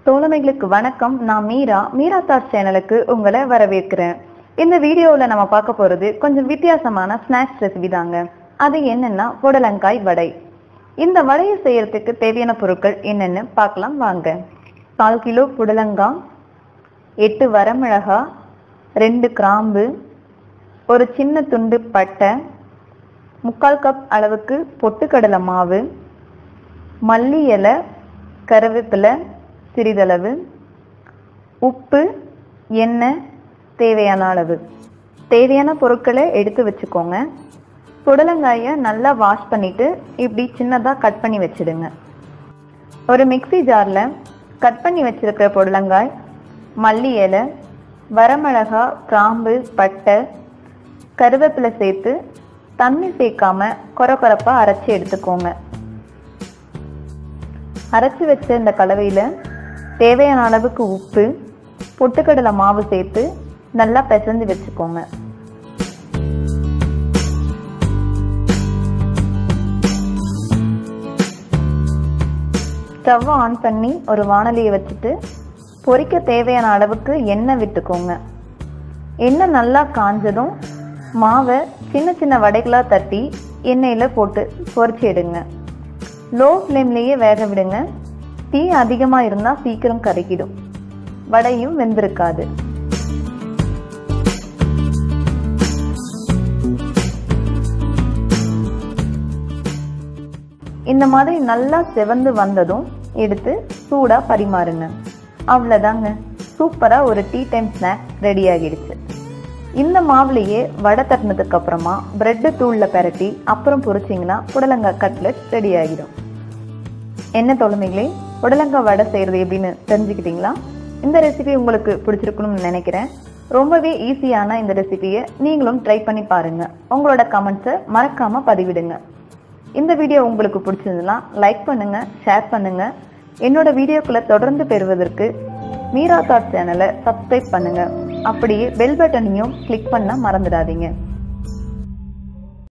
தோழமைகளுக்கு வணக்கம். நான் மீரா. மீரா தாட் சேனலுக்கு உங்களை வரவேற்கிறேன். இந்த வீடியோவில் நம்ம பார்க்க போகிறது கொஞ்சம் வித்தியாசமான ஸ்நாக்ஸ் ரெசிபி தாங்க. அது என்னன்னா புடலங்காய் வடை. இந்த வடையை செய்யறதுக்கு தேவையான பொருட்கள் என்னென்னு பார்க்கலாம் வாங்க. 1/4 கிலோ புடலங்காய், 8 வரமிளகாய், 2 கிராம்பு, ஒரு சின்ன துண்டு பட்டை, 3/4 கப் அளவுக்கு பொட்டுக்கடலை மாவு, மல்லி இலை, கருவேப்பிலை சிறிதளவு, உப்பு, எண்ணெய் தேவையான அளவு. தேவையான பொருட்களை எடுத்து வச்சுக்கோங்க. புடலங்காயை நல்லா வாஷ் பண்ணிட்டு இப்படி சின்னதாக கட் பண்ணி வச்சிடுங்க. ஒரு மிக்ஸி ஜாரில் கட் பண்ணி வச்சிருக்கிற புடலங்காய், மல்லி இலை, வரமிளகாய், கிராம்பு, பட்டை, கருவேப்பிலை சேர்த்து தண்ணி சேர்க்காம கொரப்பாக அரைச்சி எடுத்துக்கோங்க. அரைச்சி வச்ச இந்த கலவையில் தேவையான அளவுக்கு உப்பு, பொட்டுக்கடலை மாவு சேர்த்து நல்லா பிசைஞ்சு வச்சுக்கோங்க. ஸ்டவ் ஆன் பண்ணி ஒரு வாணலியை வச்சுட்டு பொரிக்க தேவையான அளவுக்கு எண்ணெய் விட்டுக்கோங்க. எண்ணெய் நல்லா காஞ்சதும் மாவை சின்ன சின்ன வடைகளாக தட்டி எண்ணெயில் போட்டு பொரிச்சு எடுங்க. லோ ஃப்ளேம்லேயே வேக விடுங்க. தீ அதிகமாக இருந்தால் சீக்கிரம் கருகிடும், வடையும் வெந்திருக்காது. இந்த மாதிரி நல்லா செவந்து வந்ததும் எடுத்து சூடாக பரிமாறுங்க. அவ்வளோதாங்க, சூப்பராக ஒரு டீ டைம் ஸ்நாக்ஸ் ரெடி ஆகிடுச்சு. இந்த மாவுலேயே வடை தட்டினதுக்கு அப்புறமா பிரெட்டு தூளில் பரட்டி அப்புறம் பொரிச்சிங்கன்னா புடலங்காய் கட்லெட் ரெடி ஆகிடும். என்ன தோழமைகளே, புடலங்காய் வடை செய்கிறது எப்படின்னு தெரிஞ்சுக்கிட்டீங்களா? இந்த ரெசிபி உங்களுக்கு பிடிச்சிருக்கணும்னு நினைக்கிறேன். ரொம்பவே ஈஸியான இந்த ரெசிபியை நீங்களும் ட்ரை பண்ணி பாருங்கள். உங்களோட கமெண்ட்ஸை மறக்காமல் பதிவிடுங்க. இந்த வீடியோ உங்களுக்கு பிடிச்சிருந்ததுன்னா லைக் பண்ணுங்கள், ஷேர் பண்ணுங்கள். என்னோட வீடியோக்களை தொடர்ந்து பெறுவதற்கு மீரா தாட் சேனலை சப்ஸ்கிரைப் பண்ணுங்கள். அப்படியே பெல் பட்டனையும் கிளிக் பண்ண மறந்துடாதீங்க.